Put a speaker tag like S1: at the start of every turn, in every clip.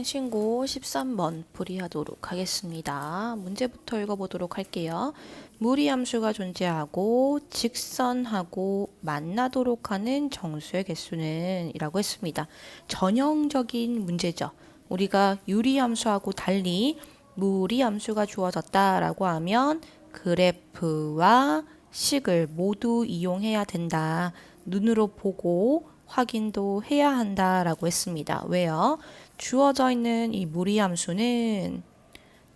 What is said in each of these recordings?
S1: 신고 13번 풀이하도록 하겠습니다. 문제부터 읽어보도록 할게요. 무리함수가 존재하고 직선하고 만나도록 하는 정수의 개수는 이라고 했습니다. 전형적인 문제죠. 우리가 유리함수하고 달리 무리함수가 주어졌다라고 하면 그래프와 식을 모두 이용해야 된다. 눈으로 보고 확인도 해야 한다라고 했습니다. 왜요? 주어져 있는 이 무리함수는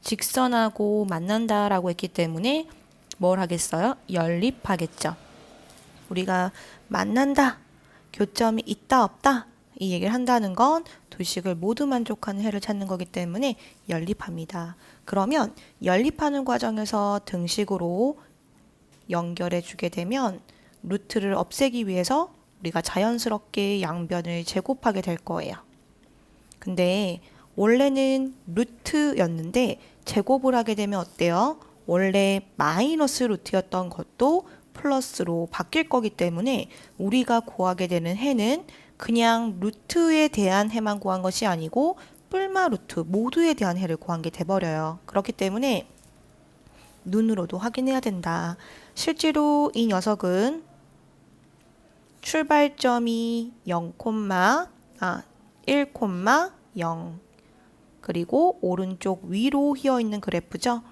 S1: 직선하고 만난다라고 했기 때문에 뭘 하겠어요? 연립하겠죠. 우리가 만난다, 교점이 있다 없다 이 얘기를 한다는 건 두 식을 모두 만족하는 해를 찾는 거기 때문에 연립합니다. 그러면 연립하는 과정에서 등식으로 연결해 주게 되면 루트를 없애기 위해서 우리가 자연스럽게 양변을 제곱하게 될 거예요. 근데 원래는 루트였는데 제곱을 하게 되면 어때요? 원래 마이너스 루트였던 것도 플러스로 바뀔 거기 때문에 우리가 구하게 되는 해는 그냥 루트에 대한 해만 구한 것이 아니고 뿔마 루트 모두에 대한 해를 구한 게 돼버려요. 그렇기 때문에 눈으로도 확인해야 된다. 실제로 이 녀석은 출발점이 1,0 그리고 오른쪽 위로 휘어 있는 그래프죠.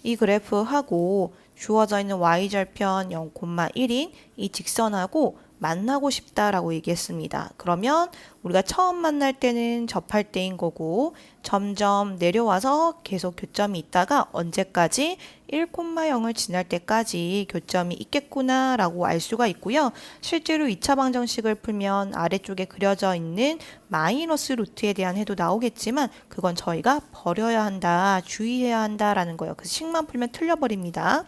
S1: 이 그래프하고 주어져 있는 y절편 0,1인 이 직선하고 만나고 싶다라고 얘기했습니다. 그러면 우리가 처음 만날 때는 접할 때인 거고 점점 내려와서 계속 교점이 있다가 언제까지 1,0을 지날 때까지 교점이 있겠구나 라고 알 수가 있고요. 실제로 2차 방정식을 풀면 아래쪽에 그려져 있는 마이너스 루트에 대한 해도 나오겠지만 그건 저희가 버려야 한다, 주의해야 한다라는 거예요. 그래서 식만 풀면 틀려버립니다.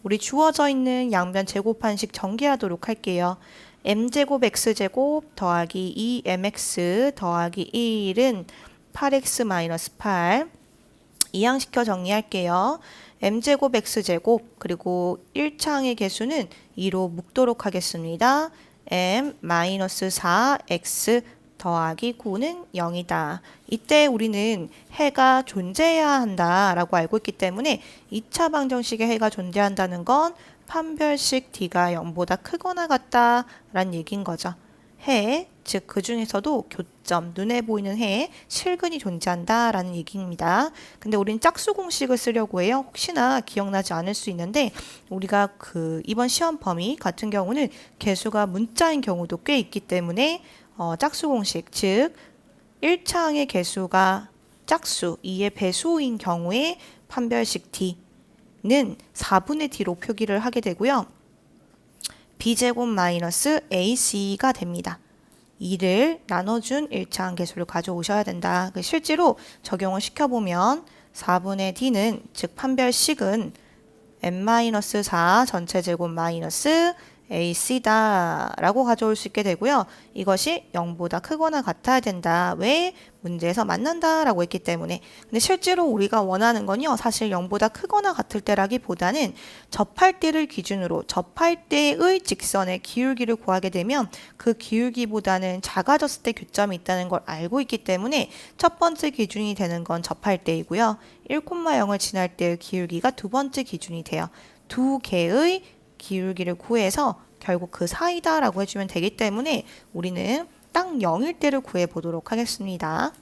S1: 우리 주어져 있는 양변 제곱한식 전개하도록 할게요. m제곱 x제곱 더하기 2mx 더하기 1은 8x-8 이항시켜 정리할게요. m제곱 x제곱 그리고 1차항의 개수는 2로 묶도록 하겠습니다. m-4x 더하기 9는 0이다. 이때 우리는 해가 존재해야 한다라고 알고 있기 때문에 2차 방정식의 해가 존재한다는 건 판별식 D가 0보다 크거나 같다라는 얘기인 거죠. 해, 즉 그 중에서도 교점, 눈에 보이는 해에 실근이 존재한다라는 얘기입니다. 근데 우린 짝수 공식을 쓰려고 해요. 혹시나 기억나지 않을 수 있는데 우리가 이번 시험 범위 같은 경우는 개수가 문자인 경우도 꽤 있기 때문에 짝수 공식, 즉 1차항의 개수가 짝수, 2의 배수인 경우에 판별식 D는 4분의 D로 표기를 하게 되고요. B제곱 마이너스 AC가 됩니다. 2를 나눠준 1차항 개수를 가져오셔야 된다. 실제로 적용을 시켜보면 4분의 D는 즉 판별식은 n-4 전체 제곱 마이너스 AC다 라고 가져올 수 있게 되고요. 이것이 0보다 크거나 같아야 된다. 왜? 문제에서 만난다 라고 했기 때문에. 근데 실제로 우리가 원하는 건요. 사실 0보다 크거나 같을 때라기보다는 접할 때를 기준으로 접할 때의 직선의 기울기를 구하게 되면 그 기울기보다는 작아졌을 때 교점이 있다는 걸 알고 있기 때문에 첫 번째 기준이 되는 건 접할 때이고요. 1,0을 지날 때의 기울기가 두 번째 기준이 돼요. 두 개의 기울기를 구해서 결국 그 사이다라고 해주면 되기 때문에 우리는 딱 0일 때를 구해보도록 하겠습니다.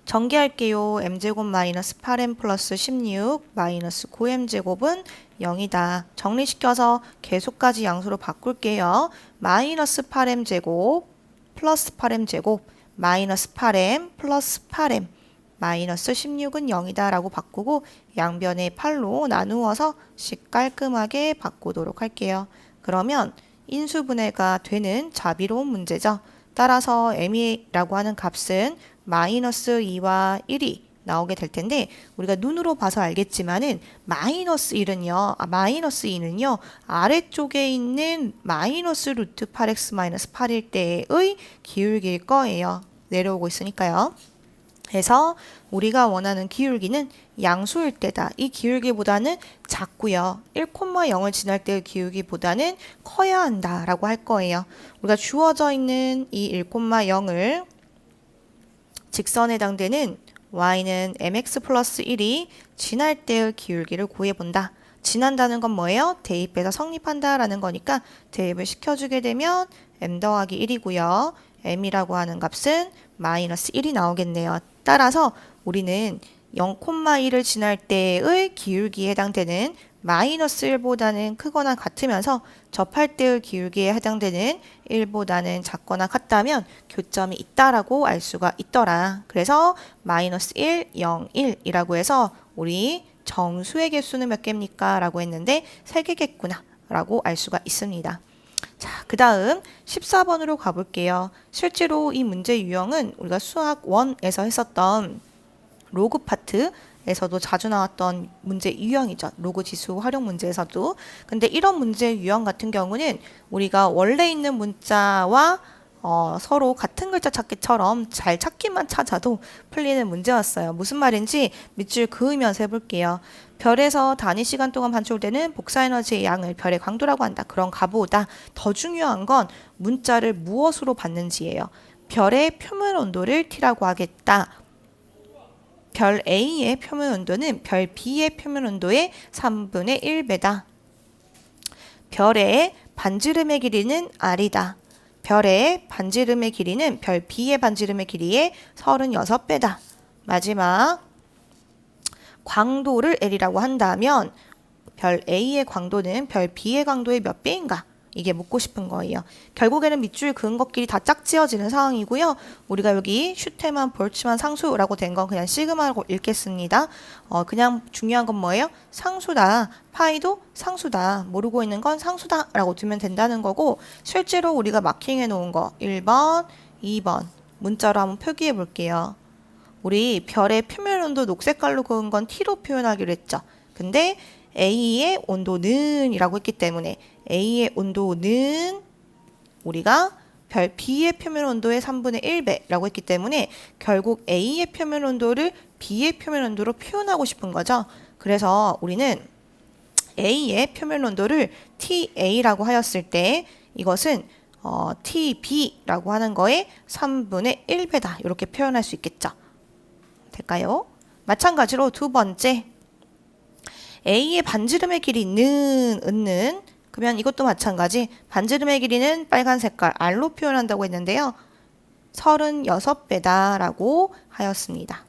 S1: 전개할게요. m제곱 마이너스 8m 플러스 16 마이너스 9m제곱은 0이다. 정리시켜서 계속까지 양수로 바꿀게요. 마이너스 8m제곱 플러스 8m제곱 마이너스 8m 플러스 8m 마이너스 16은 0이다 라고 바꾸고 양변에 8로 나누어서 식 깔끔하게 바꾸도록 할게요. 그러면 인수분해가 되는 자비로운 문제죠. 따라서 m이라고 하는 값은 마이너스 2와 1이 나오게 될 텐데 우리가 눈으로 봐서 알겠지만은 마이너스 2는요 아래쪽에 있는 마이너스 루트 8x 마이너스 8일 때의 기울기일 거예요. 내려오고 있으니까요. 그래서 우리가 원하는 기울기는 양수일 때다. 이 기울기보다는 작고요. 1,0을 지날 때의 기울기보다는 커야 한다라고 할 거예요. 우리가 주어져 있는 이 1,0을 직선에 해당되는 y는 mx 플러스 1이 지날 때의 기울기를 구해본다. 지난다는 건 뭐예요? 대입해서 성립한다라는 거니까 대입을 시켜주게 되면 m 더하기 1이고요. m이라고 하는 값은 마이너스 1이 나오겠네요. 따라서 우리는 0,1을 지날 때의 기울기에 해당되는 마이너스 1보다는 크거나 같으면서 접할 때의 기울기에 해당되는 1보다는 작거나 같다면 교점이 있다라고 알 수가 있더라. 그래서 마이너스 1, 0, 1이라고 해서 우리 정수의 개수는 몇 개입니까? 라고 했는데 3개겠구나 라고 알 수가 있습니다. 자, 그 다음 14번으로 가볼게요. 실제로 이 문제 유형은 우리가 수학 1에서 했었던 로그 파트에서도 자주 나왔던 문제 유형이죠. 로그 지수 활용 문제에서도. 근데 이런 문제 유형 같은 경우는 우리가 원래 있는 문자와 서로 같은 글자 찾기처럼 잘 찾기만 찾아도 풀리는 문제였어요. 무슨 말인지 밑줄 그으면서 해볼게요. 별에서 단위 시간 동안 반출되는 복사에너지의 양을 별의 강도라고 한다. 그런가보다 더 중요한 건 문자를 무엇으로 받는지예요. 별의 표면 온도를 T라고 하겠다. 별 A의 표면 온도는 별 B의 표면 온도의 3분의 1배다. 별의 반지름의 길이는 R이다. 별의 반지름의 길이는 별 B의 반지름의 길이의 36배다. 마지막 광도를 L이라고 한다면 별 A의 광도는 별 B의 광도의 몇 배인가? 이게 묻고 싶은 거예요. 결국에는 밑줄 그은 것끼리 다 짝지어지는 상황이고요. 우리가 여기 슈테만, 볼츠만 상수라고 된 건 그냥 시그마라고 읽겠습니다. 그냥 중요한 건 뭐예요? 상수다. 파이도 상수다. 모르고 있는 건 상수다 라고 두면 된다는 거고, 실제로 우리가 마킹해 놓은 거 1번, 2번 문자로 한번 표기해 볼게요. 우리 별의 표면 온도 녹색깔로 그은 건 T로 표현하기로 했죠. 근데 A의 온도는 이라고 했기 때문에 A의 온도는 우리가 별 B의 표면 온도의 3분의 1배라고 했기 때문에 결국 A의 표면 온도를 B의 표면 온도로 표현하고 싶은 거죠. 그래서 우리는 A의 표면 온도를 TA라고 하였을 때 이것은 TB라고 하는 거에 3분의 1배다. 이렇게 표현할 수 있겠죠. 될까요? 마찬가지로 두 번째 A의 반지름의 길이는 은는 그러면 이것도 마찬가지. 반지름의 길이는 빨간 색깔 R로 표현한다고 했는데요. 36배다 라고 하였습니다.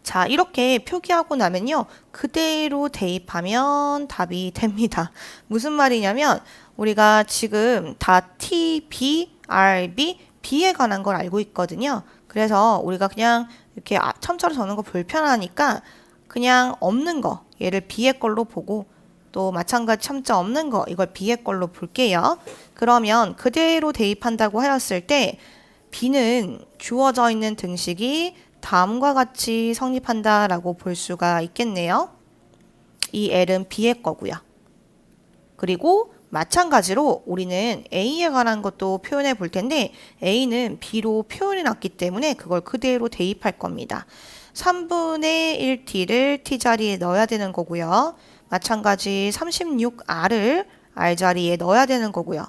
S1: 자, 이렇게 표기하고 나면요. 그대로 대입하면 답이 됩니다. 무슨 말이냐면 우리가 지금 다 T, B, R, B, B에 관한 걸 알고 있거든요. 그래서 우리가 그냥 이렇게 첨처럼 적는 거 불편하니까 그냥 없는 거, 얘를 B의 걸로 보고 또 마찬가지 첨자 없는 거, 이걸 B의 걸로 볼게요. 그러면 그대로 대입한다고 하였을 때 B는 주어져 있는 등식이 다음과 같이 성립한다라고 볼 수가 있겠네요. 이 L은 B의 거고요. 그리고 마찬가지로 우리는 A에 관한 것도 표현해 볼 텐데 A는 B로 표현해 놨기 때문에 그걸 그대로 대입할 겁니다. 3분의 1t를 t 자리에 넣어야 되는 거고요. 마찬가지 36r을 r 자리에 넣어야 되는 거고요.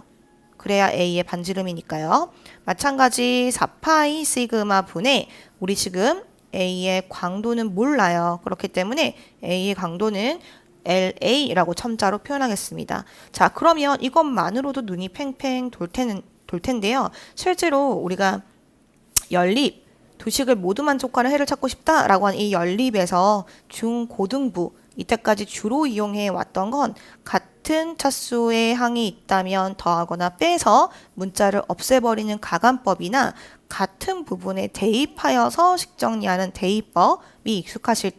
S1: 그래야 A의 반지름이니까요. 마찬가지 4파이 시그마 분의 우리 지금 A의 광도는 몰라요. 그렇기 때문에 A의 광도는 LA라고 첨자로 표현하겠습니다. 자, 그러면 이것만으로도 눈이 팽팽 돌 텐데요. 실제로 우리가 연립, 두식을 모두 만족하는 해를 찾고 싶다라고 한 이 연립에서 중고등부 이때까지 주로 이용해 왔던 건 같은 차수의 항이 있다면 더하거나 빼서 문자를 없애버리는 가간법이나 같은 부분에 대입하여서 식정리하는 대입법이 익숙하실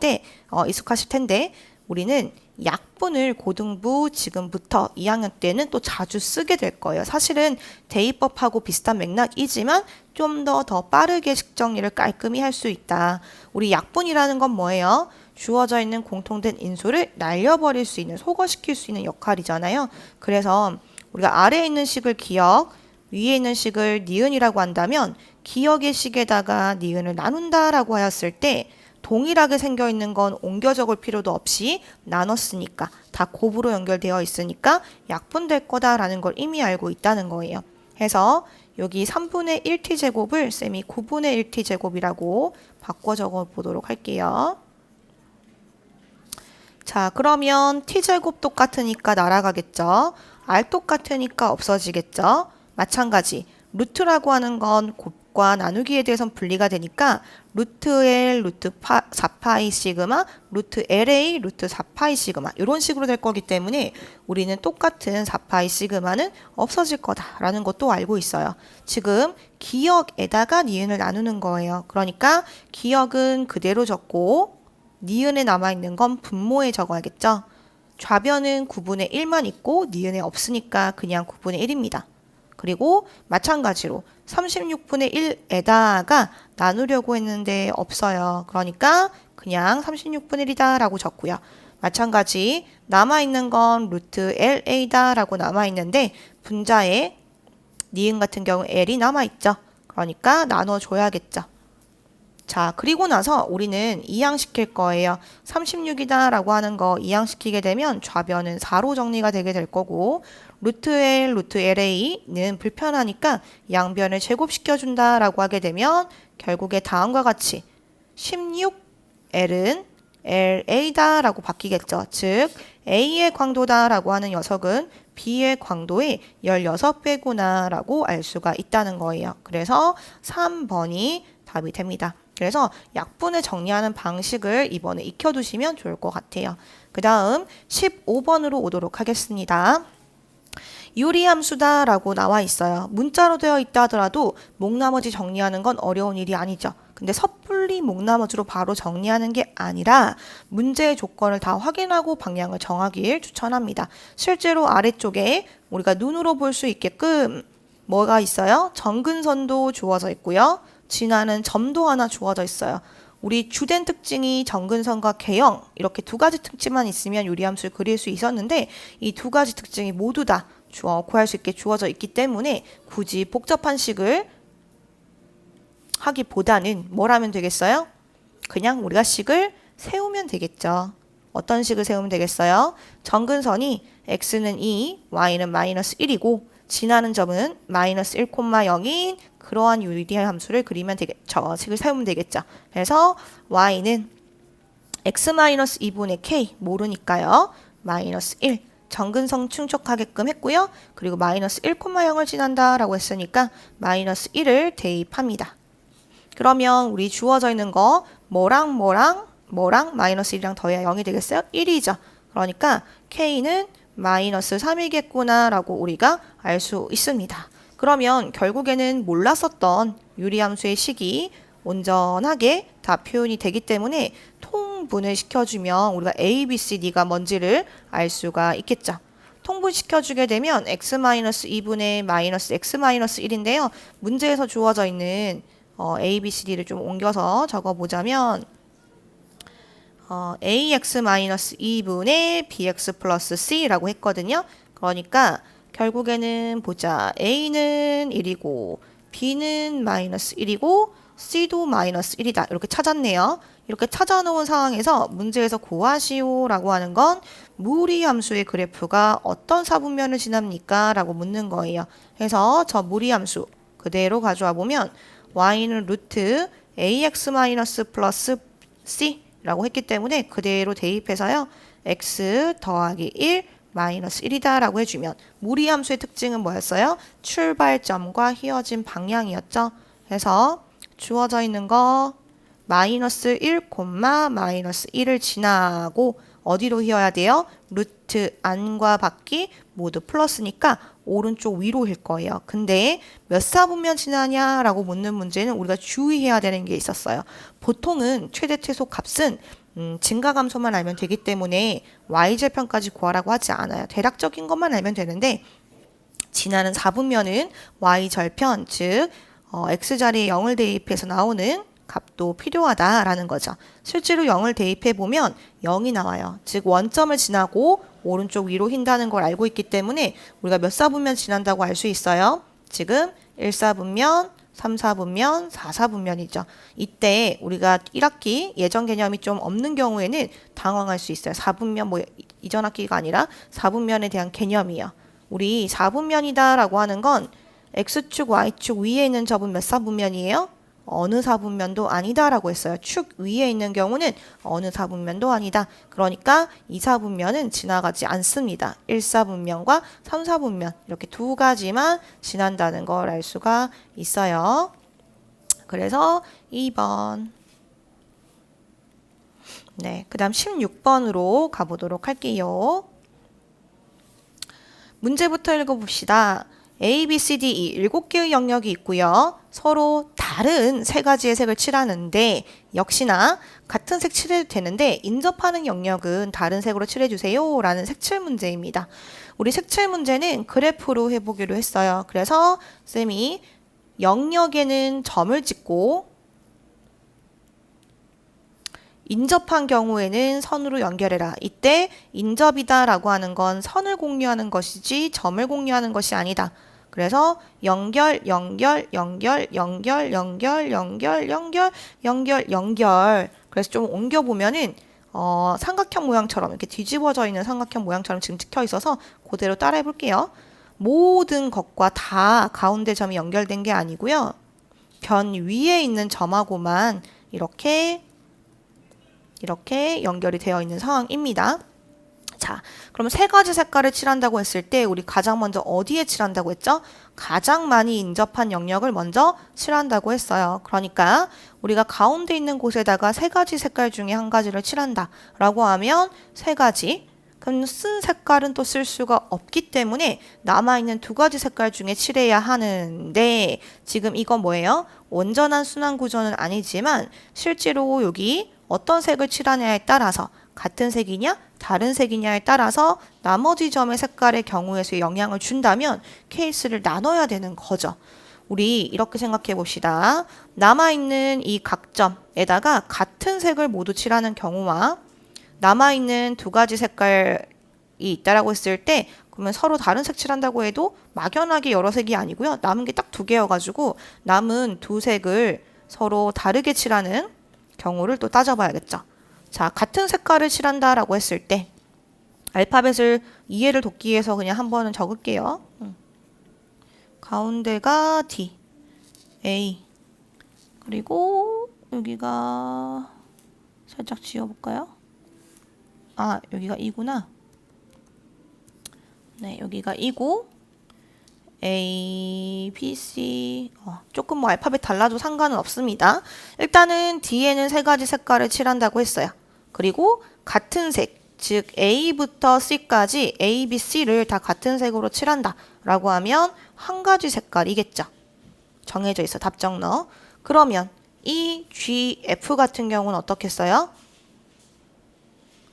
S1: 텐데 우리는 약분을 고등부 지금부터 2학년 때는 또 자주 쓰게 될 거예요. 사실은 대입법하고 비슷한 맥락이지만 좀 더 빠르게 식정리를 깔끔히 할 수 있다. 우리 약분이라는 건 뭐예요? 주어져 있는 공통된 인수를 날려버릴 수 있는, 소거시킬 수 있는 역할이잖아요. 그래서 우리가 아래에 있는 식을 기억, 위에 있는 식을 니은이라고 한다면 기억의 식에다가 니은을 나눈다라고 하였을 때 동일하게 생겨 있는 건 옮겨 적을 필요도 없이 나눴으니까 다 곱으로 연결되어 있으니까 약분될 거다라는 걸 이미 알고 있다는 거예요. 해서 여기 3분의 1t제곱을 쌤이 9분의 1t제곱이라고 바꿔 적어 보도록 할게요. 자, 그러면 t제곱 똑같으니까 날아가겠죠. r 똑같으니까 없어지겠죠. 마찬가지 루트라고 하는 건 곱과 나누기에 대해서는 분리가 되니까 루트 L, 루트 4파이 시그마, 루트 LA, 루트 4파이 시그마 이런 식으로 될 거기 때문에 우리는 똑같은 4파이 시그마는 없어질 거다라는 것도 알고 있어요. 지금 기역에다가 니은을 나누는 거예요. 그러니까 기역은 그대로 적고 니은에 남아있는 건 분모에 적어야겠죠. 좌변은 9분의 1만 있고 니은에 없으니까 그냥 9분의 1입니다. 그리고 마찬가지로 36분의 1에다가 나누려고 했는데 없어요. 그러니까 그냥 36분의 1이다 라고 적고요. 마찬가지 남아있는 건 루트 LA다 라고 남아있는데 분자에 니은 같은 경우 L이 남아있죠. 그러니까 나눠줘야겠죠. 자, 그리고 나서 우리는 이항시킬 거예요. 36이다 라고 하는 거 이항시키게 되면 좌변은 4로 정리가 되게 될 거고 루트 L, 루트 LA는 불편하니까 양변을 제곱시켜준다 라고 하게 되면 결국에 다음과 같이 16L은 LA다 라고 바뀌겠죠. 즉 A의 광도다 라고 하는 녀석은 B의 광도의 16배구나 라고 알 수가 있다는 거예요. 그래서 3번이 답이 됩니다. 그래서 약분을 정리하는 방식을 이번에 익혀두시면 좋을 것 같아요. 그 다음 15번으로 오도록 하겠습니다. 유리함수다 라고 나와 있어요. 문자로 되어 있다 하더라도 목나머지 정리하는 건 어려운 일이 아니죠. 근데 섣불리 목나머지로 바로 정리하는 게 아니라 문제의 조건을 다 확인하고 방향을 정하길 추천합니다. 실제로 아래쪽에 우리가 눈으로 볼 수 있게끔 뭐가 있어요? 정근선도 주어져 있고요. 지나는 점도 하나 주어져 있어요. 우리 주된 특징이 정근선과 개형 이렇게 두 가지 특징만 있으면 유리함수를 그릴 수 있었는데 이 두 가지 특징이 모두 다 구할 수 있게 주어져 있기 때문에 굳이 복잡한 식을 하기보다는 뭘 하면 되겠어요? 그냥 우리가 식을 세우면 되겠죠. 어떤 식을 세우면 되겠어요? 정근선이 x는 2, y는 마이너스 1이고 지나는 점은 마이너스 1,0인 그러한 유리함수를 그리면 되겠죠. 식을 세우면 되겠죠. 그래서 y는 x-2분의 k 모르니까요. 마이너스 1 정근선 충족하게끔 했고요. 그리고 마이너스 1,0을 지난다 라고 했으니까 마이너스 1을 대입합니다. 그러면 우리 주어져 있는 거 뭐랑 마이너스 1이랑 더해야 0이 되겠어요? 1이죠. 그러니까 k는 마이너스 3이겠구나 라고 우리가 알 수 있습니다. 그러면 결국에는 몰랐었던 유리함수의 식이 온전하게 다 표현이 되기 때문에 통분을 시켜주면 우리가 A, B, C, D가 뭔지를 알 수가 있겠죠. 통분시켜주게 되면 x-2분의 마이너스 x-1인데요. 문제에서 주어져 있는 A, B, C, D를 좀 옮겨서 적어보자면 ax-2분의 bx 플러스 c라고 했거든요. 그러니까 결국에는 보자. a는 1이고 b는 마이너스 1이고 c도 마이너스 1이다. 이렇게 찾았네요. 이렇게 찾아놓은 상황에서 문제에서 구하시오 라고 하는 건 무리함수의 그래프가 어떤 사분면을 지납니까? 라고 묻는 거예요. 그래서 저 무리함수 그대로 가져와 보면 y는 루트 ax 마이너스 플러스 c 라고 했기 때문에 그대로 대입해서요. x 더하기 1 마이너스 1이다 라고 해주면 무리함수의 특징은 뭐였어요? 출발점과 휘어진 방향이었죠. 그래서 주어져 있는 거 마이너스 1, 마이너스 1을 지나고 어디로 휘어야 돼요? 루트 안과 밖이 모두 플러스니까 오른쪽 위로일 거예요. 근데 몇 사분면 지나냐라고 묻는 문제는 우리가 주의해야 되는 게 있었어요. 보통은 최대 최소 값은 증가감소만 알면 되기 때문에 y절편까지 구하라고 하지 않아요. 대략적인 것만 알면 되는데 지나는 4분면은 y절편, 즉 x자리에 0을 대입해서 나오는 값도 필요하다라는 거죠. 실제로 0을 대입해보면 0이 나와요. 즉 원점을 지나고 오른쪽 위로 휜다는 걸 알고 있기 때문에 우리가 몇 사분면 지난다고 알 수 있어요. 지금 1사분면, 3사분면, 4사분면이죠. 이때 우리가 1학기 예전 개념이 좀 없는 경우에는 당황할 수 있어요. 4분면 뭐 이전 학기가 아니라 4분면에 대한 개념이요. 우리 4분면이다 라고 하는 건 X축, Y축 위에 있는 점은 몇 사분면이에요? 어느 사분면도 아니다라고 했어요. 축 위에 있는 경우는 어느 사분면도 아니다. 그러니까 2사분면은 지나가지 않습니다. 1사분면과 3사분면 이렇게 두 가지만 지난다는 걸 알 수가 있어요. 그래서 2번. 네, 그 다음 16번으로 가보도록 할게요. 문제부터 읽어봅시다. A, B, C, D, E 7개의 영역이 있고요. 서로 다른 세 가지의 색을 칠하는데 역시나 같은 색 칠해도 되는데 인접하는 영역은 다른 색으로 칠해주세요 라는 색칠 문제입니다. 우리 색칠 문제는 그래프로 해보기로 했어요. 그래서 쌤이 영역에는 점을 찍고 인접한 경우에는 선으로 연결해라. 이때 인접이다 라고 하는 건 선을 공유하는 것이지 점을 공유하는 것이 아니다. 그래서 연결, 연결, 연결, 연결, 연결, 연결, 연결, 연결, 연결. 그래서 좀 옮겨보면은 삼각형 모양처럼 이렇게 뒤집어져 있는 삼각형 모양처럼 지금 찍혀 있어서 그대로 따라해 볼게요. 모든 것과 다 가운데 점이 연결된 게 아니고요. 변 위에 있는 점하고만 이렇게 연결이 되어 있는 상황입니다. 자, 그럼 세 가지 색깔을 칠한다고 했을 때 우리 가장 먼저 어디에 칠한다고 했죠? 가장 많이 인접한 영역을 먼저 칠한다고 했어요. 그러니까 우리가 가운데 있는 곳에다가 세 가지 색깔 중에 한 가지를 칠한다 라고 하면 세 가지. 그럼 쓴 색깔은 또 쓸 수가 없기 때문에 남아있는 두 가지 색깔 중에 칠해야 하는데 지금 이건 뭐예요? 온전한 순환 구조는 아니지만 실제로 여기 어떤 색을 칠하냐에 따라서 같은 색이냐 다른 색이냐에 따라서 나머지 점의 색깔의 경우에서 영향을 준다면 케이스를 나눠야 되는 거죠. 우리 이렇게 생각해 봅시다. 남아있는 이 각점에다가 같은 색을 모두 칠하는 경우와 남아있는 두 가지 색깔이 있다라고 했을 때 그러면 서로 다른 색 칠한다고 해도 막연하게 여러 색이 아니고요. 남은 게 딱 두 개여가지고 남은 두 색을 서로 다르게 칠하는 경우를 또 따져봐야겠죠. 자, 같은 색깔을 칠한다라고 했을 때 알파벳을 이해를 돕기 위해서 그냥 한 번은 적을게요. 가운데가 D, A 그리고 여기가 살짝 지워볼까요? 아, 여기가 E구나. 네, 여기가 E고 A, B, C 조금 뭐 알파벳 달라도 상관은 없습니다. 일단은 D에는 세 가지 색깔을 칠한다고 했어요. 그리고 같은 색, 즉 A부터 C까지 A, B, C를 다 같은 색으로 칠한다 라고 하면 한 가지 색깔이겠죠. 정해져 있어. 답정 넣어. 그러면 E, G, F 같은 경우는 어떻겠어요?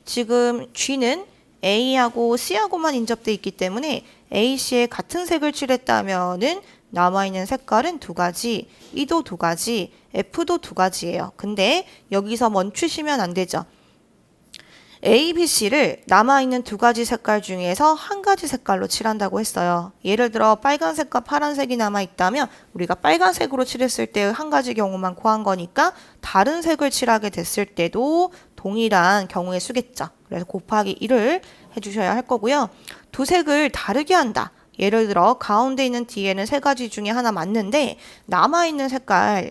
S1: 지금 G는 A하고 C하고만 인접돼 있기 때문에 A, C에 같은 색을 칠했다면은 남아있는 색깔은 두 가지, E도 두 가지, F도 두 가지예요. 근데 여기서 멈추시면 안 되죠. A, B, C를 남아있는 두 가지 색깔 중에서 한 가지 색깔로 칠한다고 했어요. 예를 들어 빨간색과 파란색이 남아있다면 우리가 빨간색으로 칠했을 때 한 가지 경우만 고한 거니까 다른 색을 칠하게 됐을 때도 동일한 경우의 수겠죠. 그래서 곱하기 1을 해주셔야 할 거고요. 두 색을 다르게 한다. 예를 들어 가운데 있는 D에는 세 가지 중에 하나 맞는데 남아있는 색깔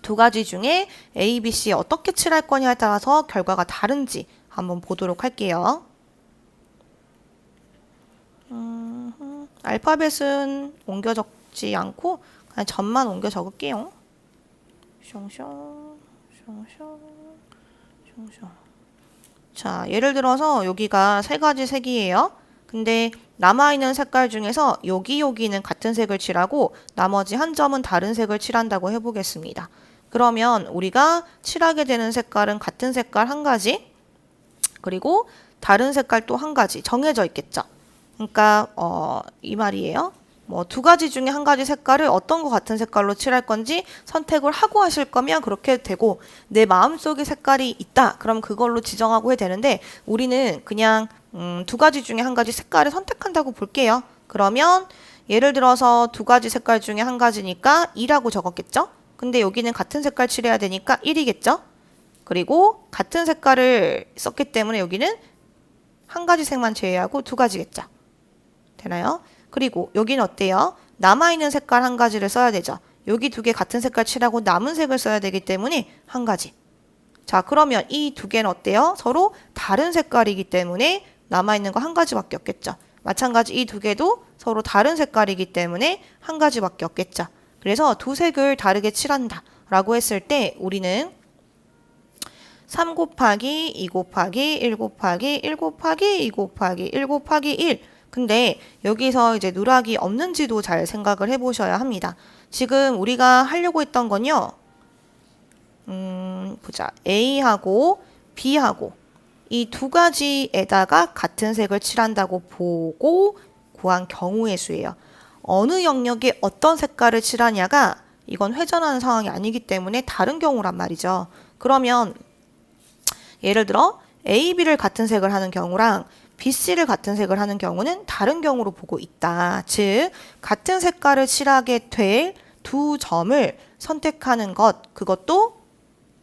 S1: 두 가지 중에 A, B, C 어떻게 칠할 거냐에 따라서 결과가 다른지 한번 보도록 할게요. 알파벳은 옮겨 적지 않고 그냥 점만 옮겨 적을게요. 숑숑 숑숑 숑숑. 자, 예를 들어서 여기가 세 가지 색이에요. 근데 남아있는 색깔 중에서 여기는 같은 색을 칠하고 나머지 한 점은 다른 색을 칠한다고 해보겠습니다. 그러면 우리가 칠하게 되는 색깔은 같은 색깔 한 가지 그리고 다른 색깔 또 한 가지 정해져 있겠죠. 그러니까 이 말이에요. 뭐 두 가지 중에 한 가지 색깔을 어떤 거 같은 색깔로 칠할 건지 선택을 하고 하실 거면 그렇게 되고 내 마음속에 색깔이 있다. 그럼 그걸로 지정하고 해야 되는데 우리는 그냥 두 가지 중에 한 가지 색깔을 선택한다고 볼게요. 그러면 예를 들어서 두 가지 색깔 중에 한 가지니까 2라고 적었겠죠? 근데 여기는 같은 색깔 칠해야 되니까 1이겠죠? 그리고 같은 색깔을 썼기 때문에 여기는 한 가지 색만 제외하고 두 가지겠죠? 되나요? 그리고 여기는 어때요? 남아있는 색깔 한 가지를 써야 되죠. 여기 두 개 같은 색깔 칠하고 남은 색을 써야 되기 때문에 한 가지. 자, 그러면 이 두 개는 어때요? 서로 다른 색깔이기 때문에 남아있는 거 한 가지밖에 없겠죠. 마찬가지 이 두 개도 서로 다른 색깔이기 때문에 한 가지밖에 없겠죠. 그래서 두 색을 다르게 칠한다 라고 했을 때 우리는 3 곱하기 2 곱하기 1 곱하기 1 곱하기 2 곱하기 1 곱하기 1. 근데 여기서 이제 누락이 없는지도 잘 생각을 해보셔야 합니다. 지금 우리가 하려고 했던 건요. 보자. A하고 B하고 이 두 가지에다가 같은 색을 칠한다고 보고 구한 경우의 수예요. 어느 영역에 어떤 색깔을 칠하냐가 이건 회전하는 상황이 아니기 때문에 다른 경우란 말이죠. 그러면 예를 들어 A, B를 같은 색을 하는 경우랑 B, C를 같은 색을 하는 경우는 다른 경우로 보고 있다. 즉 같은 색깔을 칠하게 될 두 점을 선택하는 것, 그것도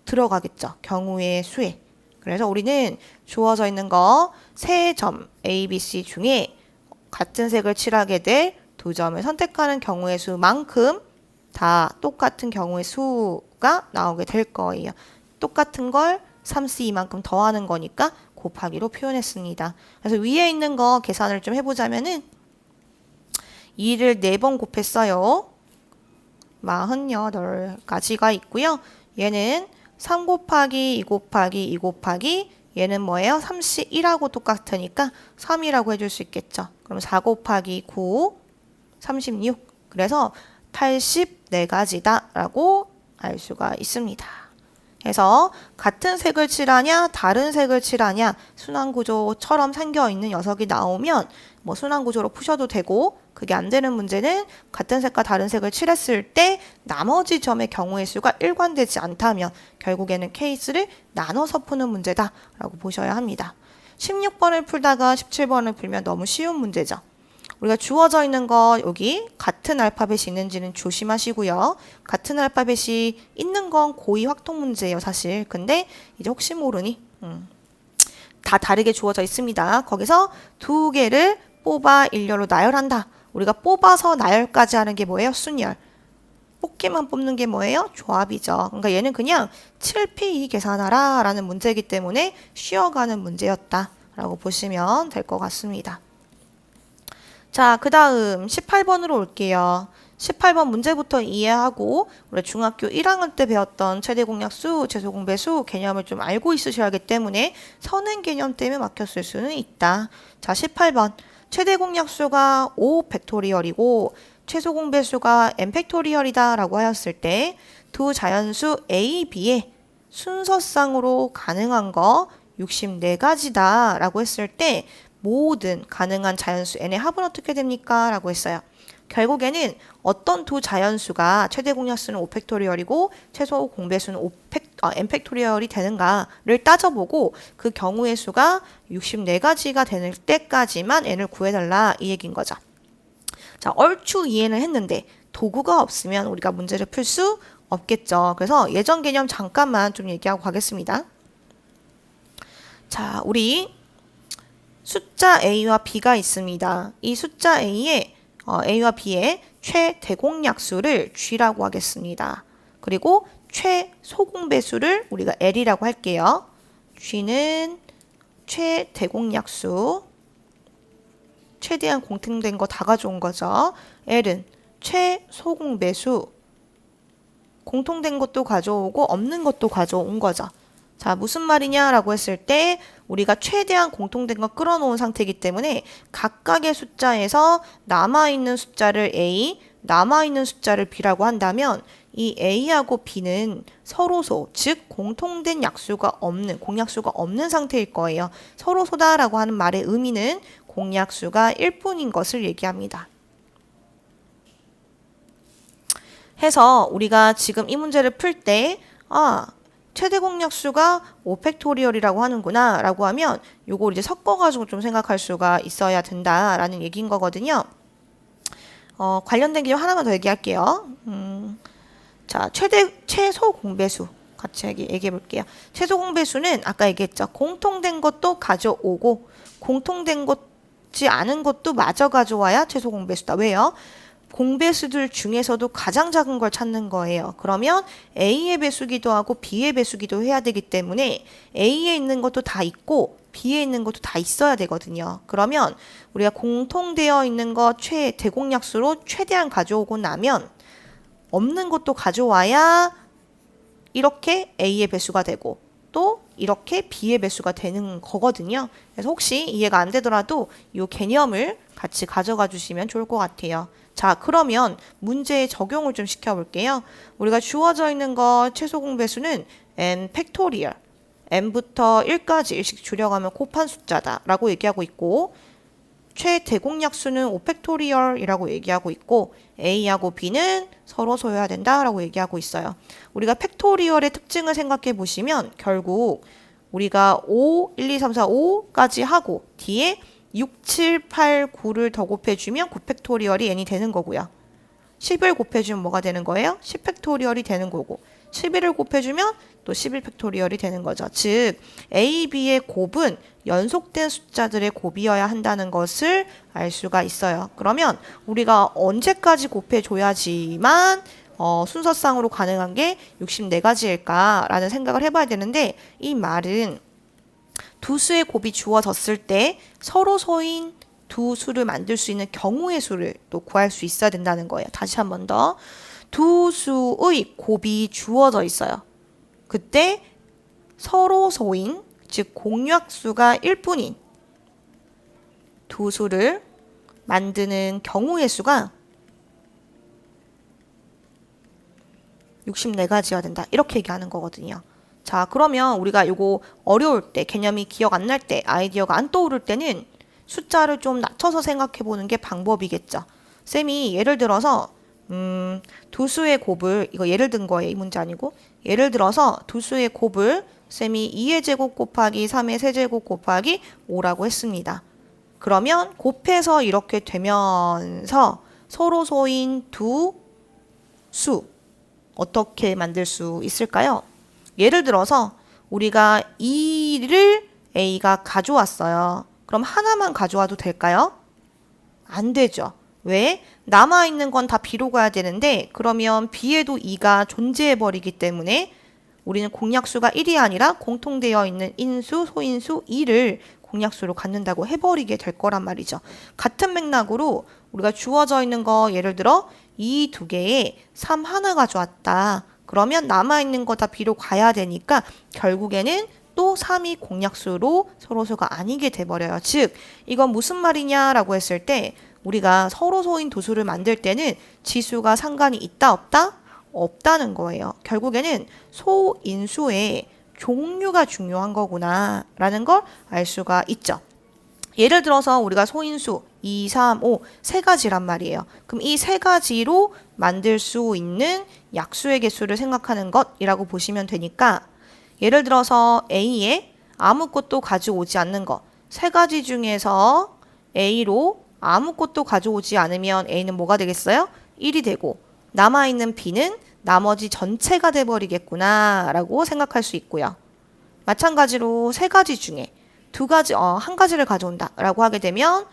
S1: 들어가겠죠. 경우의 수에. 그래서 우리는 주어져 있는 거 세 점 A, B, C 중에 같은 색을 칠하게 될 두 점을 선택하는 경우의 수만큼 다 똑같은 경우의 수가 나오게 될 거예요. 똑같은 걸 3C2만큼 더하는 거니까 곱하기로 표현했습니다. 그래서 위에 있는 거 계산을 좀 해보자면은 2를 4번 곱했어요. 48가지가 있고요. 얘는 3 곱하기 2 곱하기 2 곱하기 얘는 뭐예요? 31하고 똑같으니까 3이라고 해줄 수 있겠죠. 그럼 4 곱하기 9, 36. 그래서 84가지다 라고 알 수가 있습니다. 그래서 같은 색을 칠하냐 다른 색을 칠하냐 순환구조처럼 생겨있는 녀석이 나오면 뭐 순환구조로 푸셔도 되고 그게 안 되는 문제는 같은 색과 다른 색을 칠했을 때 나머지 점의 경우의 수가 일관되지 않다면 결국에는 케이스를 나눠서 푸는 문제다 라고 보셔야 합니다. 16번을 풀다가 17번을 풀면 너무 쉬운 문제죠. 우리가 주어져 있는 거 여기 같은 알파벳이 있는지는 조심하시고요. 같은 알파벳이 있는 건 고의 확통 문제예요, 사실. 근데 이제 혹시 모르니 다 다르게 주어져 있습니다. 거기서 두 개를 뽑아 일렬로 나열한다. 우리가 뽑아서 나열까지 하는 게 뭐예요? 순열. 뽑기만 뽑는 게 뭐예요? 조합이죠. 그러니까 얘는 그냥 7P2 계산하라 라는 문제이기 때문에 쉬어가는 문제였다 라고 보시면 될 것 같습니다. 자, 그 다음 18번으로 올게요. 18번 문제부터 이해하고 우리 중학교 1학년 때 배웠던 최대 공약수, 최소 공배수 개념을 좀 알고 있으셔야 하기 때문에 선행 개념 때문에 막혔을 수는 있다. 자, 18번 최대 공약수가 5 팩토리얼이고 최소 공배수가 n 팩토리얼이다 라고 하였을 때 두 자연수 A, B의 순서상으로 가능한 거 64가지다 라고 했을 때 모든 가능한 자연수 n의 합은 어떻게 됩니까? 라고 했어요. 결국에는 어떤 두 자연수가 최대 공약수는 5팩토리얼이고 최소 공배수는 n팩토리얼이 되는가를 따져보고 그 경우의 수가 64가지가 되는 때까지만 n을 구해달라 이 얘기인 거죠. 자, 얼추 이해는 했는데 도구가 없으면 우리가 문제를 풀 수 없겠죠. 그래서 예전 개념 잠깐만 좀 얘기하고 가겠습니다. 자, 우리 숫자 A와 B가 있습니다. 이 숫자 A와 B의 최대공약수를 G라고 하겠습니다. 그리고 최소공배수를 우리가 L이라고 할게요. G는 최대공약수, 최대한 공통된 거 다 가져온 거죠. L은 최소공배수, 공통된 것도 가져오고 없는 것도 가져온 거죠. 자, 무슨 말이냐라고 했을 때 우리가 최대한 공통된 거 끌어놓은 상태이기 때문에 각각의 숫자에서 남아있는 숫자를 A, 남아있는 숫자를 B라고 한다면 이 A하고 B는 서로소, 즉 공통된 약수가 없는, 공약수가 없는 상태일 거예요. 서로소다라고 하는 말의 의미는 공약수가 1뿐인 것을 얘기합니다. 해서 우리가 지금 이 문제를 풀 때 최대 공약수가 5팩토리얼이라고 하는구나 라고 하면 요걸 이제 섞어가지고 좀 생각할 수가 있어야 된다라는 얘기인 거거든요. 관련된 개념 하나만 더 얘기할게요. 자, 최소 공배수 같이 얘기해 볼게요. 최소 공배수는 아까 얘기했죠. 공통된 것도 가져오고 공통된 것지 않은 것도 마저 가져와야 최소 공배수다. 왜요? 공배수들 중에서도 가장 작은 걸 찾는 거예요. 그러면 A의 배수기도 하고 B의 배수기도 해야 되기 때문에 A에 있는 것도 다 있고 B에 있는 것도 다 있어야 되거든요. 그러면 우리가 공통되어 있는 것 대공약수로 최대한 가져오고 나면 없는 것도 가져와야 이렇게 A의 배수가 되고 또 이렇게 B의 배수가 되는 거거든요. 그래서 혹시 이해가 안 되더라도 이 개념을 같이 가져가 주시면 좋을 것 같아요. 자, 그러면 문제에 적용을 좀 시켜볼게요. 우리가 주어져 있는 거 최소 공배수는 n 팩토리얼, n부터 1까지 일씩 줄여가면 곱한 숫자다 라고 얘기하고 있고 최대공약수는 5팩토리얼이라고 얘기하고 있고 A하고 B는 서로 소유해야 된다라고 얘기하고 있어요. 우리가 팩토리얼의 특징을 생각해 보시면 결국 우리가 5, 1, 2, 3, 4, 5까지 하고 뒤에 6, 7, 8, 9를 더 곱해주면 9팩토리얼이 n이 되는 거고요. 10을 곱해주면 뭐가 되는 거예요? 10팩토리얼이 되는 거고 11을 곱해주면 또 11팩토리얼이 되는 거죠. 즉 A, B의 곱은 연속된 숫자들의 곱이어야 한다는 것을 알 수가 있어요. 그러면 우리가 언제까지 곱해줘야지만 순서상으로 가능한 게 64가지일까라는 생각을 해봐야 되는데 이 말은 두 수의 곱이 주어졌을 때 서로 소인 두 수를 만들 수 있는 경우의 수를 또 구할 수 있어야 된다는 거예요. 다시 한 번 더. 두 수의 곱이 주어져 있어요. 그때 서로 소인, 즉 공약수가 1뿐인 두 수를 만드는 경우의 수가 64가지여야 된다. 이렇게 얘기하는 거거든요. 자, 그러면 우리가 이거 어려울 때, 개념이 기억 안 날 때, 아이디어가 안 떠오를 때는 숫자를 좀 낮춰서 생각해 보는 게 방법이겠죠. 쌤이 예를 들어서 두 수의 곱을, 이거 예를 든 거예요. 이 문제 아니고. 예를 들어서 두 수의 곱을 쌤이 2의 제곱 곱하기 3의 세제곱 곱하기 5라고 했습니다. 그러면 곱해서 이렇게 되면서 서로 소인 두 수 어떻게 만들 수 있을까요? 예를 들어서 우리가 2를 A가 가져왔어요. 그럼 하나만 가져와도 될까요? 안 되죠. 왜? 남아있는 건 다 B로 가야 되는데 그러면 B에도 2가 존재해버리기 때문에 우리는 공약수가 1이 아니라 공통되어 있는 인수, 소인수 2를 공약수로 갖는다고 해버리게 될 거란 말이죠. 같은 맥락으로 우리가 주어져 있는 거 예를 들어 이 두 개에 3 하나 가져왔다. 그러면 남아있는 거 다 B로 가야 되니까 결국에는 또 3이 공약수로 서로소가 아니게 돼버려요. 즉 이건 무슨 말이냐라고 했을 때 우리가 서로소인 두 수를 만들 때는 지수가 상관이 있다 없다? 없다는 거예요. 결국에는 소인수의 종류가 중요한 거구나 라는 걸 알 수가 있죠. 예를 들어서 우리가 소인수 2, 3, 5 세 가지란 말이에요. 그럼 이 세 가지로 만들 수 있는 약수의 개수를 생각하는 것이라고 보시면 되니까 예를 들어서 A에 아무것도 가져오지 않는 것 세 가지 중에서 A로 아무것도 가져오지 않으면 A는 뭐가 되겠어요? 1이 되고 남아있는 B는 나머지 전체가 돼버리겠구나 라고 생각할 수 있고요. 마찬가지로 세 가지 중에 한 가지를 가져온다 라고 하게 되면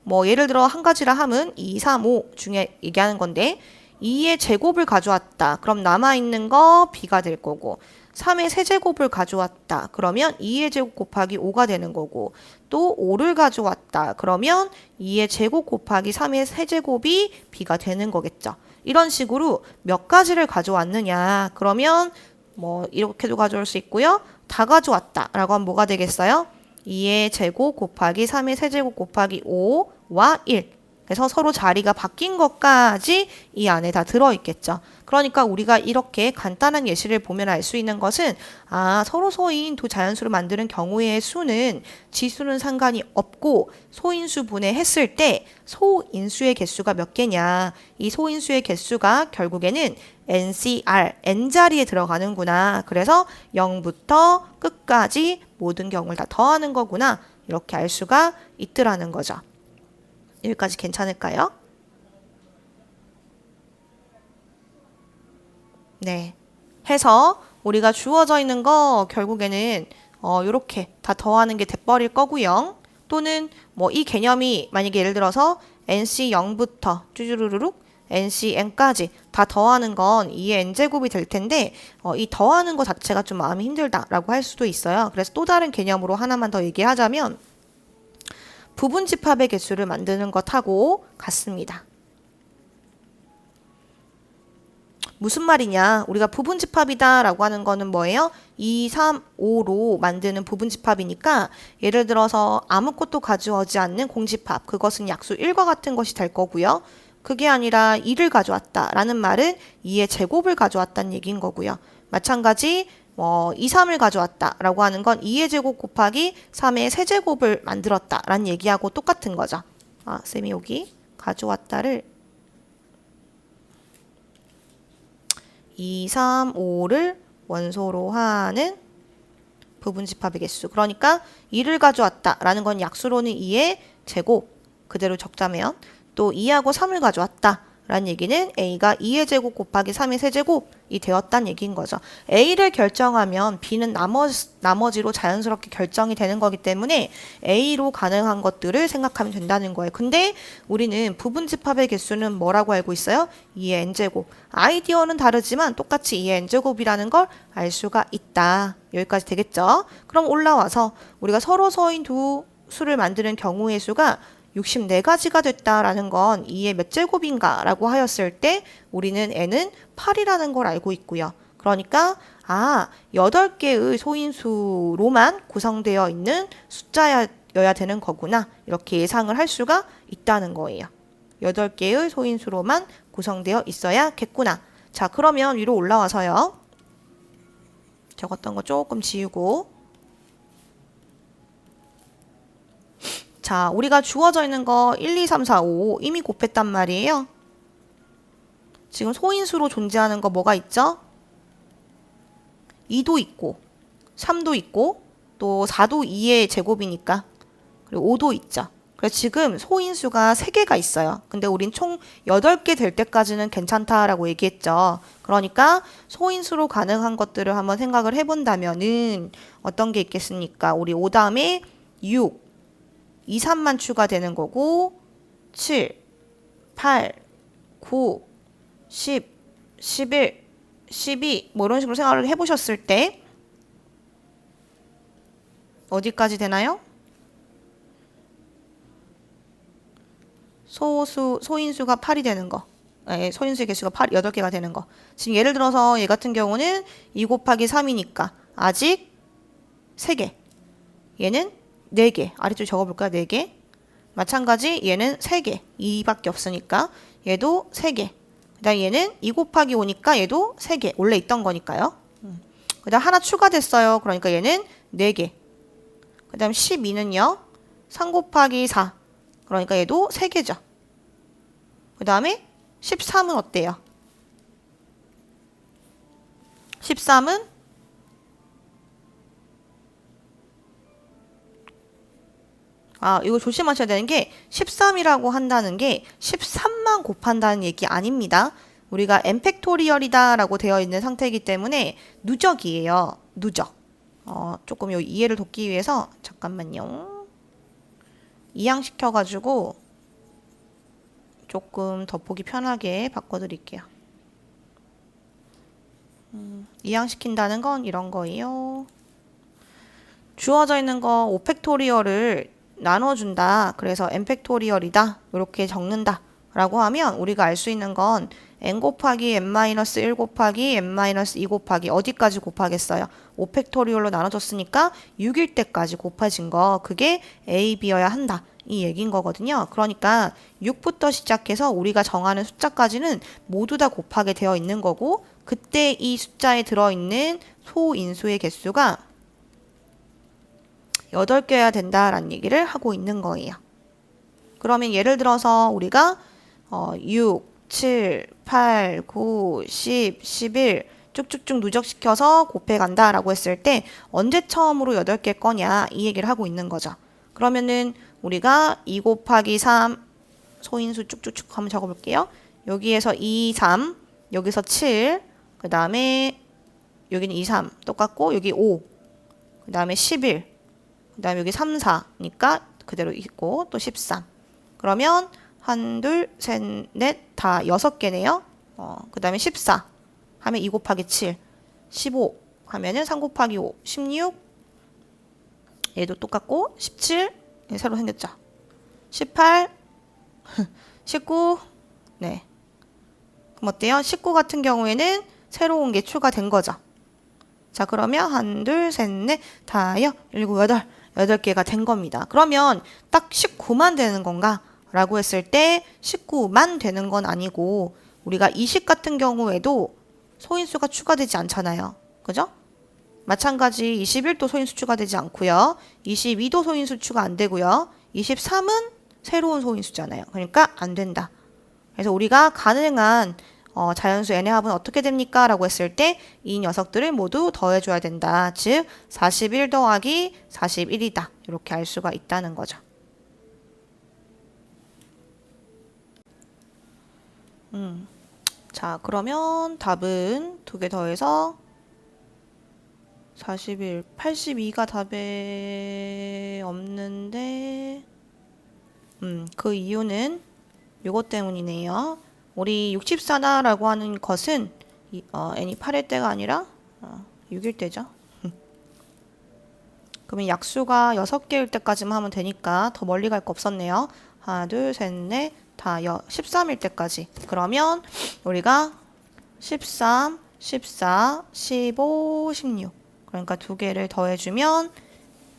S1: 뭐 예를 들어 한 가지라 함은 2, 3, 5 중에 얘기하는 건데 2의 제곱을 가져왔다. 그럼 남아있는 거 B가 될 거고 3의 세제곱을 가져왔다. 그러면 2의 제곱 곱하기 5가 되는 거고 또 5를 가져왔다. 그러면 2의 제곱 곱하기 3의 세제곱이 B가 되는 거겠죠. 이런 식으로 몇 가지를 가져왔느냐. 그러면 뭐 이렇게도 가져올 수 있고요. 다 가져왔다. 라고 하면 뭐가 되겠어요? 2의 제곱 곱하기 3의 세제곱 곱하기 5와 1. 그래서 서로 자리가 바뀐 것까지 이 안에 다 들어있겠죠. 그러니까 우리가 이렇게 간단한 예시를 보면 알 수 있는 것은 서로 소인 두 자연수를 만드는 경우의 수는 지수는 상관이 없고 소인수 분해했을 때 소인수의 개수가 몇 개냐. 이 소인수의 개수가 결국에는 NCR, N자리에 들어가는구나. 그래서 0부터 끝까지 모든 경우를 다 더하는 거구나. 이렇게 알 수가 있더라는 거죠. 여기까지 괜찮을까요? 네. 해서 우리가 주어져 있는 거 결국에는 요렇게 다 더하는 게 돼버릴 거고요. 또는 뭐 이 개념이 만약에 예를 들어서 NC 0부터 쭈주루룩 nc, n까지 다 더하는 건 2의 n제곱이 될 텐데 이 더하는 거 자체가 좀 마음이 힘들다라고 할 수도 있어요. 그래서 또 다른 개념으로 하나만 더 얘기하자면 부분집합의 개수를 만드는 것하고 같습니다. 무슨 말이냐? 우리가 부분집합이다 라고 하는 거는 뭐예요? 2, 3, 5로 만드는 부분집합이니까 예를 들어서 아무것도 가져오지 않는 공집합, 그것은 약수 1과 같은 것이 될 거고요. 그게 아니라 2를 가져왔다 라는 말은 2의 제곱을 가져왔다는 얘기인 거고요. 마찬가지 2, 3을 가져왔다 라고 하는 건 2의 제곱 곱하기 3의 세제곱을 만들었다 라는 얘기하고 똑같은 거죠. 쌤이 여기 가져왔다를 2, 3, 5를 원소로 하는 부분집합의 개수. 그러니까 2를 가져왔다 라는 건 약수로는 2의 제곱, 그대로 적자면 또 2하고 3을 가져왔다 라는 얘기는 A가 2의 제곱 곱하기 3의 세제곱이 되었다는 얘기인 거죠. A를 결정하면 B는 나머지로 자연스럽게 결정이 되는 거기 때문에 A로 가능한 것들을 생각하면 된다는 거예요. 근데 우리는 부분집합의 개수는 뭐라고 알고 있어요? 2의 n제곱. 아이디어는 다르지만 똑같이 2의 n제곱이라는 걸 알 수가 있다. 여기까지 되겠죠? 그럼 올라와서 우리가 서로 서인 두 수를 만드는 경우의 수가 64가지가 됐다라는 건 2의 몇 제곱인가 라고 하였을 때 우리는 n은 8이라는 걸 알고 있고요. 그러니까 8개의 소인수로만 구성되어 있는 숫자여야 되는 거구나. 이렇게 예상을 할 수가 있다는 거예요. 8개의 소인수로만 구성되어 있어야겠구나. 자, 그러면 위로 올라와서요. 적었던 거 조금 지우고 자, 우리가 주어져 있는 거 1, 2, 3, 4, 5 이미 곱했단 말이에요. 지금 소인수로 존재하는 거 뭐가 있죠? 2도 있고 3도 있고 또 4도 2의 제곱이니까 그리고 5도 있죠. 그래서 지금 소인수가 3개가 있어요. 근데 우린 총 8개 될 때까지는 괜찮다라고 얘기했죠. 그러니까 소인수로 가능한 것들을 한번 생각을 해본다면은 어떤 게 있겠습니까? 우리 5 다음에 6 2, 3만 추가되는 거고 7, 8, 9, 10, 11, 12 뭐 이런 식으로 생각을 해보셨을 때 어디까지 되나요? 소인수가 8이 되는 거. 소인수의 개수가 8개가 되는 거. 지금 예를 들어서 얘 같은 경우는 2 곱하기 3이니까 아직 3개. 얘는 4개. 아래쪽 적어볼까요? 4개. 마찬가지 얘는 3개. 2밖에 없으니까 얘도 3개. 그 다음 얘는 2 곱하기 5니까 얘도 3개. 원래 있던 거니까요. 그 다음 하나 추가됐어요. 그러니까 얘는 4개. 그 다음 12는요. 3 곱하기 4. 그러니까 얘도 3개죠. 그 다음에 13은 어때요? 13은 이거 조심하셔야 되는 게 13이라고 한다는 게 13만 곱한다는 얘기 아닙니다. 우리가 n팩토리얼이다 라고 되어 있는 상태이기 때문에 누적이에요. 누적. 조금 요 이해를 돕기 위해서 잠깐만요. 이항시켜가지고 조금 더 보기 편하게 바꿔드릴게요. 이항시킨다는 건 이런 거예요. 주어져 있는 거 5팩토리얼을 나눠준다. 그래서 n팩토리얼이다. 이렇게 적는다. 라고 하면 우리가 알 수 있는 건 n 곱하기 n-1 곱하기 n-2 곱하기 어디까지 곱하겠어요? 5팩토리얼로 나눠줬으니까 6일 때까지 곱해진 거 그게 a, b여야 한다. 이 얘기인 거거든요. 그러니까 6부터 시작해서 우리가 정하는 숫자까지는 모두 다 곱하게 되어 있는 거고 그때 이 숫자에 들어있는 소인수의 개수가 8개여야 된다라는 얘기를 하고 있는 거예요. 그러면 예를 들어서 우리가 6, 7, 8, 9, 10, 11 쭉쭉쭉 누적시켜서 곱해간다 라고 했을 때 언제 처음으로 8개 거냐 이 얘기를 하고 있는 거죠. 그러면은 우리가 2 곱하기 3 소인수 쭉쭉쭉 한번 적어볼게요. 여기에서 2, 3 여기서 7 그 다음에 여기는 2, 3 똑같고 여기 5 그 다음에 11 그 다음에 여기 3, 4니까 그대로 있고 또 13 그러면 1, 2, 3, 4, 다 6개네요. 그 다음에 14 하면 2 곱하기 7, 15 하면은 3 곱하기 5, 16 얘도 똑같고 17 새로 생겼죠. 18 19 네. 그럼 어때요? 19 같은 경우에는 새로운 게 추가된 거죠. 자, 그러면 1, 2, 3, 4, 5, 6, 7, 8 8개가 된 겁니다. 그러면 딱 19만 되는 건가? 라고 했을 때 19만 되는 건 아니고 우리가 20 같은 경우에도 소인수가 추가되지 않잖아요. 그죠? 마찬가지 21도 소인수 추가되지 않고요. 22도 소인수 추가 안 되고요. 23은 새로운 소인수잖아요. 그러니까 안 된다. 그래서 우리가 가능한 자연수 n의 합은 어떻게 됩니까? 라고 했을 때 이 녀석들을 모두 더해줘야 된다. 즉 41 더하기 41이다. 이렇게 알 수가 있다는 거죠. 자, 그러면 답은 2개 더해서 41, 82가 답에 없는데 그 이유는 요것 때문이네요. 우리 64다라고 하는 것은 n이 8일 때가 아니라 6일 때죠. 그러면 약수가 6개일 때까지만 하면 되니까 더 멀리 갈 거 없었네요. 하나, 둘, 셋, 넷, 다 13일 때까지. 그러면 우리가 13, 14, 15, 16. 그러니까 2개를 더해주면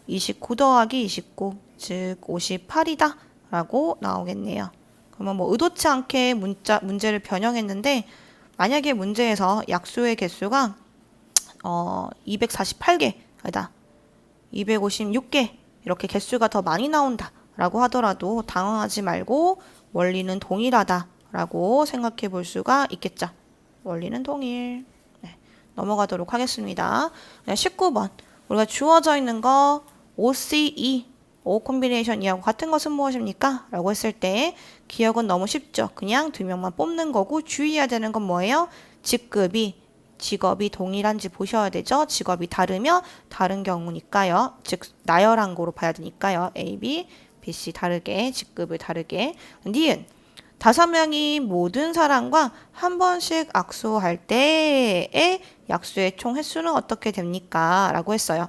S1: 29 더하기 29, 즉 58이다 라고 나오겠네요. 그러면 뭐 의도치 않게 문제를 변형했는데 만약에 문제에서 약수의 개수가 248개, 아니다 256개 이렇게 개수가 더 많이 나온다 라고 하더라도 당황하지 말고 원리는 동일하다 라고 생각해 볼 수가 있겠죠. 원리는 동일. 네, 넘어가도록 하겠습니다. 19번 우리가 주어져 있는 거 OCE O 콤비네이션 이하고 같은 것은 무엇입니까? 라고 했을 때 기억은 너무 쉽죠. 그냥 2명만 뽑는 거고 주의해야 되는 건 뭐예요? 직업이 동일한지 보셔야 되죠. 직업이 다르면 다른 경우니까요. 즉 나열한 거로 봐야 되니까요. A, B, B, C 다르게 직급을 다르게. 니은 5명이 모든 사람과 한 번씩 악수할 때의 약수의 총 횟수는 어떻게 됩니까? 라고 했어요.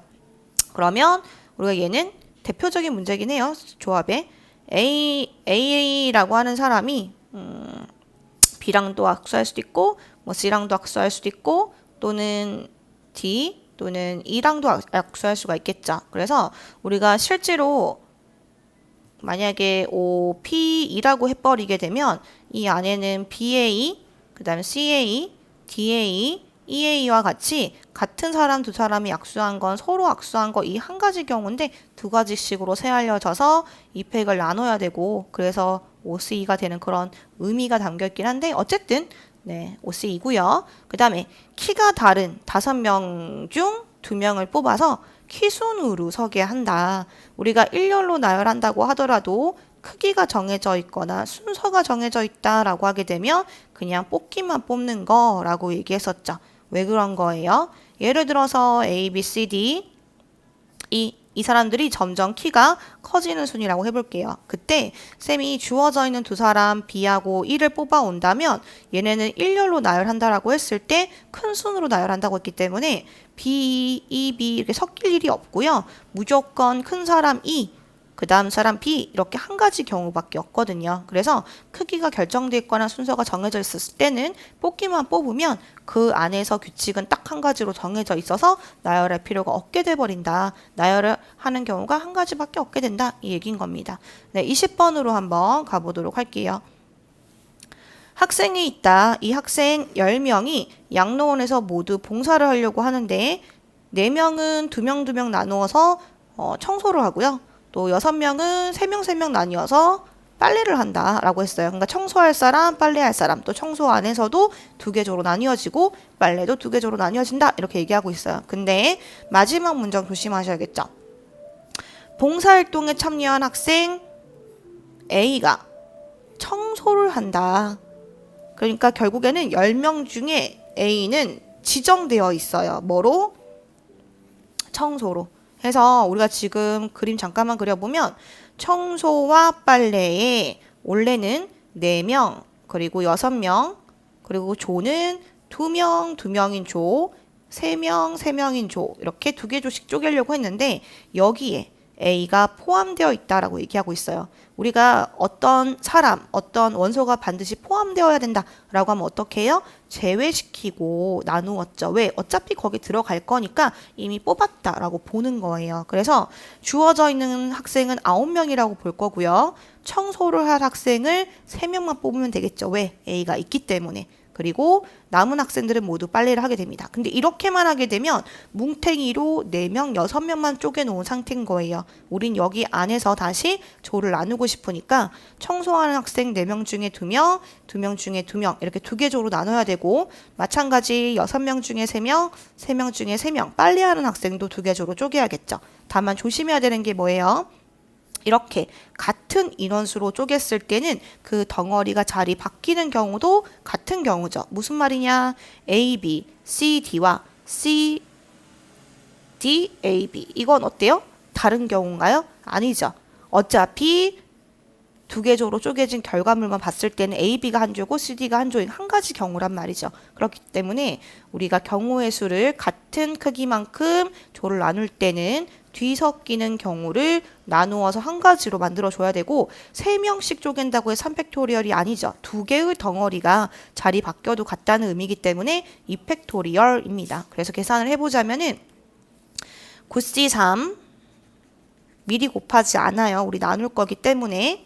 S1: 그러면 우리가 얘는 대표적인 문제긴 해요. 조합에 A라고 하는 사람이 B랑도 악수할 수도 있고 뭐 C랑도 악수할 수도 있고 또는 D 또는 E랑도 악수할 수가 있겠죠. 그래서 우리가 실제로 만약에 OPE라고 해버리게 되면 이 안에는 BA, 그 다음에 CA, DA, EA와 같이 같은 사람 두 사람이 악수한 건 서로 악수한 거 이 한 가지 경우인데 2가지씩으로 세알려져서 이 팩을 나눠야 되고 그래서 OCE가 되는 그런 의미가 담겨 있긴 한데 어쨌든 네, OCE고요. 그 다음에 키가 다른 5명 중 2명을 뽑아서 키순으로 서게 한다. 우리가 일렬로 나열한다고 하더라도 크기가 정해져 있거나 순서가 정해져 있다라고 하게 되면 그냥 뽑기만 뽑는 거라고 얘기했었죠. 왜 그런 거예요? 예를 들어서 A, B, C, D 이 사람들이 점점 키가 커지는 순이라고 해볼게요. 그때 쌤이 주어져 있는 2사람 B하고 E를 뽑아온다면 얘네는 일렬로 나열한다라고 했을 때 큰 순으로 나열한다고 했기 때문에 B, E, B 이렇게 섞일 일이 없고요. 무조건 큰 사람 E, 그 다음 사람 B 이렇게 한 가지 경우밖에 없거든요. 그래서 크기가 결정되어 있거나 순서가 정해져 있었을 때는 뽑기만 뽑으면 그 안에서 규칙은 딱 한 가지로 정해져 있어서 나열할 필요가 없게 돼버린다. 나열을 하는 경우가 한 가지밖에 없게 된다. 이 얘기인 겁니다. 네, 20번으로 한번 가보도록 할게요. 학생이 있다. 이 학생 10명이 양로원에서 모두 봉사를 하려고 하는데 4명은 2명 나누어서 청소를 하고요. 또 6명은 3명 나뉘어서 빨래를 한다라고 했어요. 그러니까 청소할 사람, 빨래할 사람, 또 청소 안에서도 2개조로 나뉘어지고 빨래도 2개조로 나뉘어진다 이렇게 얘기하고 있어요. 근데 마지막 문장 조심하셔야겠죠. 봉사활동에 참여한 학생 A가 청소를 한다. 그러니까 결국에는 10명 중에 A는 지정되어 있어요. 뭐로? 청소로. 해서 우리가 지금 그림 잠깐만 그려보면 청소와 빨래에 원래는 4명, 그리고 6명, 그리고 조는 2명, 2명인 조, 3명, 3명인 조 이렇게 2개 조씩 쪼개려고 했는데 여기에 A가 포함되어 있다라고 얘기하고 있어요. 우리가 어떤 사람, 어떤 원소가 반드시 포함되어야 된다라고 하면 어떻게 해요? 제외시키고 나누었죠. 왜? 어차피 거기 들어갈 거니까 이미 뽑았다라고 보는 거예요. 그래서 주어져 있는 학생은 9명이라고 볼 거고요. 청소를 할 학생을 3명만 뽑으면 되겠죠. 왜? A가 있기 때문에. 그리고 남은 학생들은 모두 빨래를 하게 됩니다. 근데 이렇게만 하게 되면 뭉탱이로 4명, 6명만 쪼개놓은 상태인 거예요. 우린 여기 안에서 다시 조를 나누고 싶으니까 청소하는 학생 4명 중에 2명, 2명 중에 2명 이렇게 2개 조로 나눠야 되고 마찬가지 6명 중에 3명, 3명 중에 3명 빨래하는 학생도 2개 조로 쪼개야겠죠. 다만 조심해야 되는 게 뭐예요? 이렇게 같은 인원수로 쪼갰을 때는 그 덩어리가 자리 바뀌는 경우도 같은 경우죠. 무슨 말이냐? A, B, C, D와 C, D, A, B. 이건 어때요? 다른 경우인가요? 아니죠. 어차피 2개 조로 쪼개진 결과물만 봤을 때는 A, B가 한 조고 C, D가 한 조인 한 가지 경우란 말이죠. 그렇기 때문에 우리가 경우의 수를 같은 크기만큼 조를 나눌 때는 뒤섞이는 경우를 나누어서 한 가지로 만들어줘야 되고 3명씩 쪼갠다고 해서 3팩토리얼이 아니죠. 2개의 덩어리가 자리 바뀌어도 같다는 의미이기 때문에 2팩토리얼입니다. 그래서 계산을 해보자면은 9C3 미리 곱하지 않아요. 우리 나눌 거기 때문에.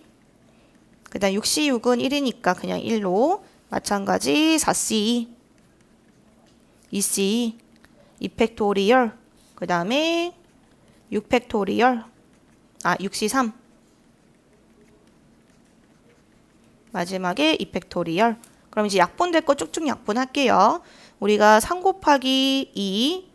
S1: 그 다음 6C6은 1이니까 그냥 1로 마찬가지 4C 2C 2팩토리얼 그 다음에 6팩토리얼 6C3 마지막에 2팩토리얼. 그럼 이제 약분될 거 쭉쭉 약분할게요. 우리가 3 곱하기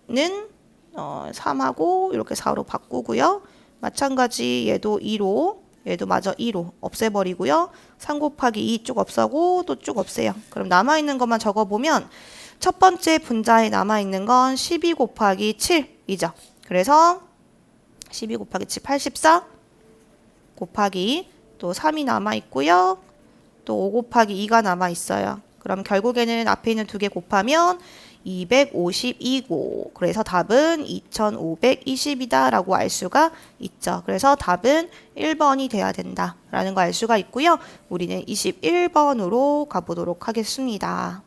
S1: 2는 3하고 이렇게 4로 바꾸고요. 마찬가지 얘도 2로 얘도 마저 2로 없애버리고요. 3 곱하기 2 쭉 없애고 또 쭉 없애요. 그럼 남아있는 것만 적어보면 첫 번째 분자에 남아있는 건 12 곱하기 7이죠. 그래서 12 곱하기 7, 84 곱하기 또 3이 남아있고요. 또 5 곱하기 2가 남아있어요. 그럼 결국에는 앞에 있는 2개 곱하면 252고 그래서 답은 2520이다 라고 알 수가 있죠. 그래서 답은 1번이 돼야 된다 라는 거 알 수가 있고요. 우리는 21번으로 가보도록 하겠습니다.